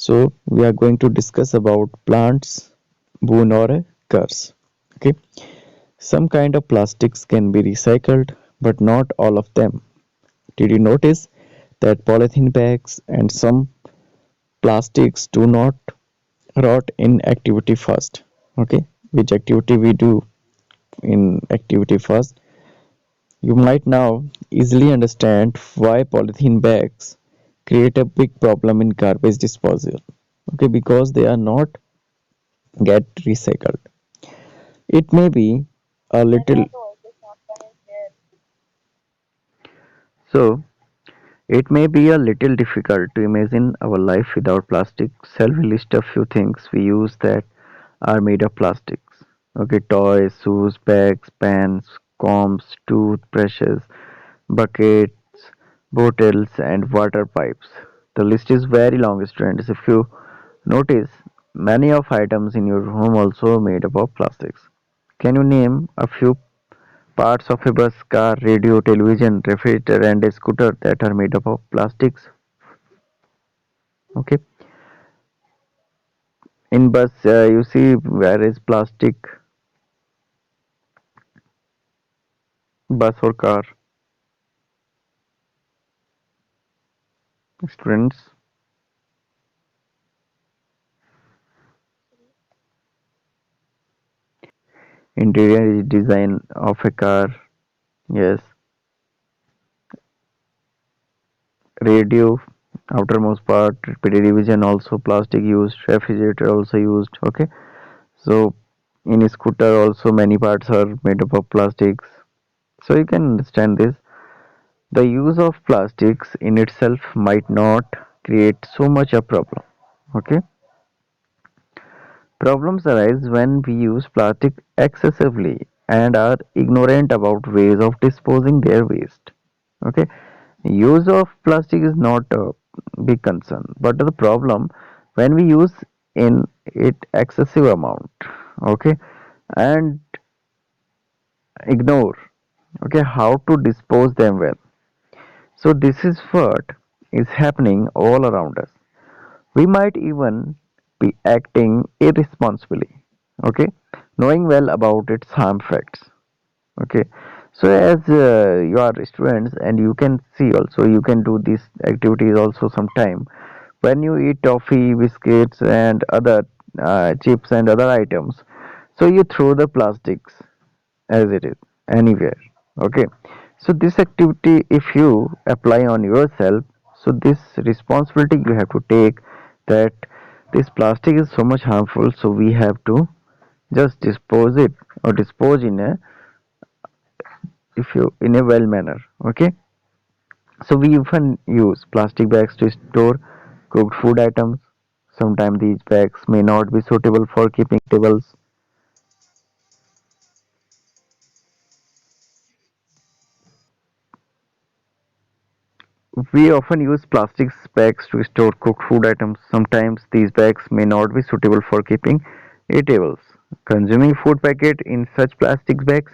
So we are going to discuss about plants, boon or a curse. Okay. Some kind of plastics can be recycled, but not all of them. Did you notice that polythene bags and some plastics do not rot in activity first? Okay. Which activity we do in activity first? You might now easily understand why polythene bags create a big problem in garbage disposal. Okay, because they are not get recycled. It may be a little so it may be a little difficult to imagine our life without plastic. Shall we list a few things we use that are made of plastics? Okay, toys, shoes, bags, pens, combs, toothbrushes, buckets, bottles, and water pipes. The list is very long, students. If you notice, many of items in your home also made up of plastics. Can you name a few parts of a bus, car, radio, television, refrigerator, and a scooter that are made up of plastics? Okay, in bus, you see where is plastic, bus or car, students. Interior design of a car, yes. Radio, outermost part, television also plastic used, refrigerator also used. Okay, so in a scooter also many parts are made up of plastics. So you can understand this. The use of plastics in itself might not create so much a problem. Okay, problems arise when we use plastic excessively and are ignorant about ways of disposing their waste. Okay, use of plastic is not a big concern, but the problem when we use in it excessive amount. Okay, and ignore. Okay, how to dispose them well. So this is what is happening all around us. We might even be acting irresponsibly. Okay, knowing well about its harm effects. Okay, so as you are students and you can see also you can do these activities also sometime when you eat toffee, biscuits, and other chips and other items. So you throw the plastics as it is anywhere. Okay, so this activity if you apply on yourself, so this responsibility you have to take that this plastic is so much harmful, so we have to just dispose it or dispose in a if you in a well manner. Okay, so we often use plastic bags to store cooked food items. Sometimes these bags may not be suitable for keeping tables. We often use plastic bags to store cooked food items. Sometimes these bags may not be suitable for keeping eatables. Consuming food packet in such plastic bags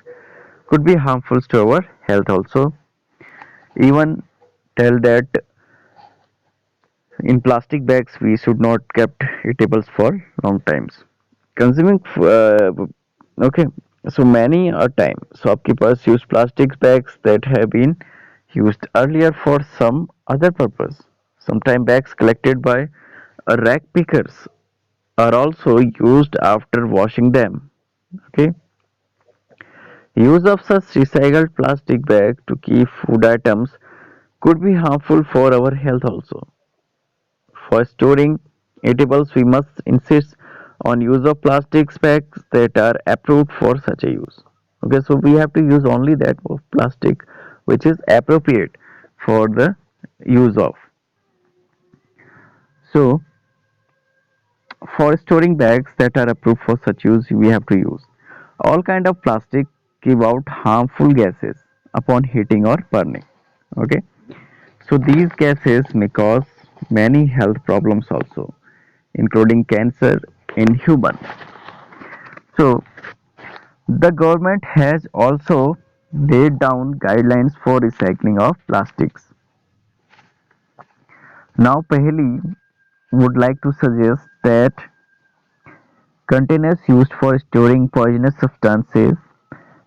could be harmful to our health also. Even tell that in plastic bags we should not kept eatables for long times. Consuming okay, so many a time shopkeepers use plastic bags that have been used earlier for some other purpose. Sometimes bags collected by a rack pickers are also used after washing them. Okay, use of such recycled plastic bags to keep food items could be harmful for our health also. For storing eatables, we must insist on use of plastic bags that are approved for such a use. Okay, so we have to use only that of plastic which is appropriate for the use of. So, for storing bags that are approved for such use, we have to use all kind of plastic give out harmful gases upon heating or burning. Okay, so these gases may cause many health problems also, including cancer in humans. So, the government has also laid down guidelines for recycling of plastics. Now, पहली would like to suggest that containers used for storing poisonous substances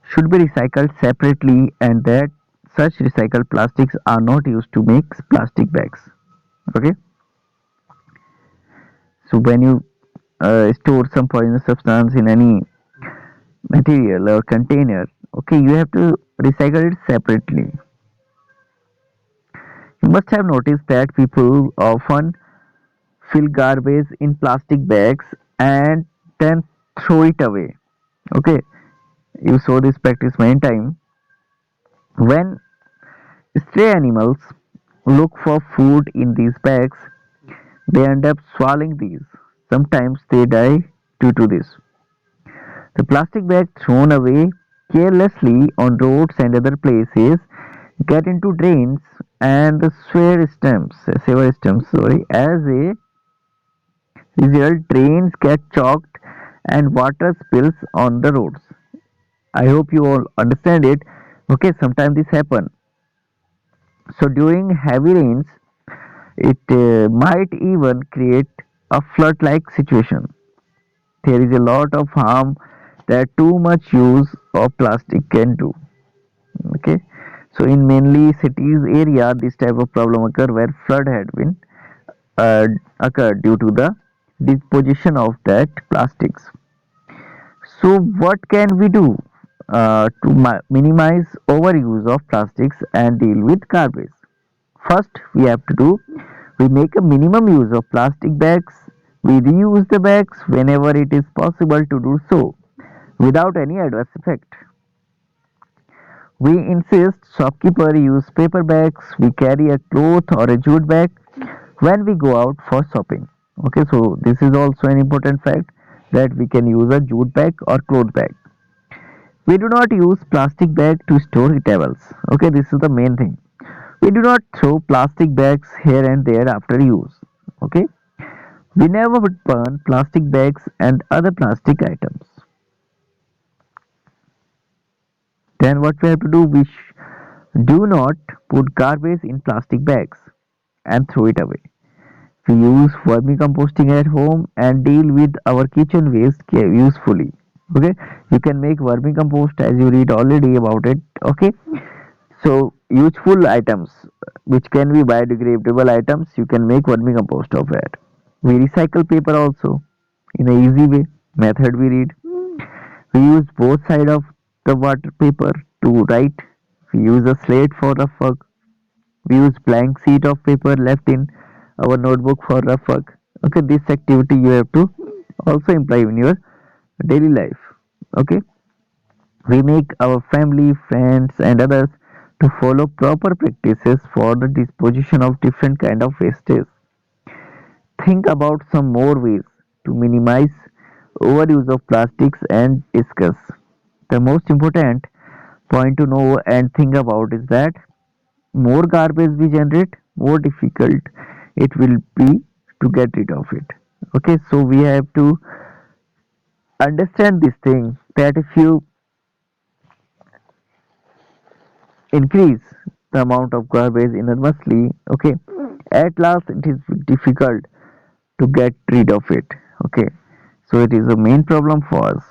should be recycled separately and that such recycled plastics are not used to make plastic bags. Okay, so when you store some poisonous substance in any material or container, okay, you have to recycle it separately. You must have noticed that people often fill garbage in plastic bags and then throw it away. Okay, you saw this practice many times. When stray animals look for food in these bags, they end up swallowing these. Sometimes they die due to this. The plastic bags thrown away carelessly on roads and other places get into drains and the sewer stems, sorry, as a result, drains get choked and water spills on the roads. I hope you all understand it. Okay, sometimes this happen. So during heavy rains, it might even create a flood-like situation. There is a lot of harm that too much use of plastic can do. Okay, so in mainly cities area, this type of problem occur where flood had been uh, occurred due to the disposition of that plastics. So what can we do to minimize overuse of plastics and deal with garbage? First, we make a minimum use of plastic bags. We reuse the bags whenever it is possible to do so without any adverse effect. We insist shopkeeper use paper bags. We carry a cloth or a jute bag when we go out for shopping. Okay, so this is also an important fact that we can use a jute bag or cloth bag. We do not use plastic bag to store eatables. Okay, this is the main thing. We do not throw plastic bags here and there after use. Okay, we never would burn plastic bags and other plastic items. Then what we have to do? Do not put garbage in plastic bags and throw it away. We use vermicomposting at home and deal with our kitchen waste usefully. Okay, you can make vermicompost as you read already about it. Okay, so useful items which can be biodegradable items, you can make vermicompost of it. We recycle paper also in a easy way method we read. We use both side of the water paper to write. We use a slate for rough work. We use blank sheet of paper left in our notebook for rough work. Okay, this activity you have to also imply in your daily life. Okay, we make our family, friends, and others to follow proper practices for the disposition of different kind of wastes. Think about some more ways to minimize overuse of plastics and discuss. The most important point to know and think about is that more garbage we generate, more difficult it will be to get rid of it. Okay, so we have to understand this thing that if you increase the amount of garbage enormously, okay, at last it is difficult to get rid of it. Okay, so it is a main problem for us.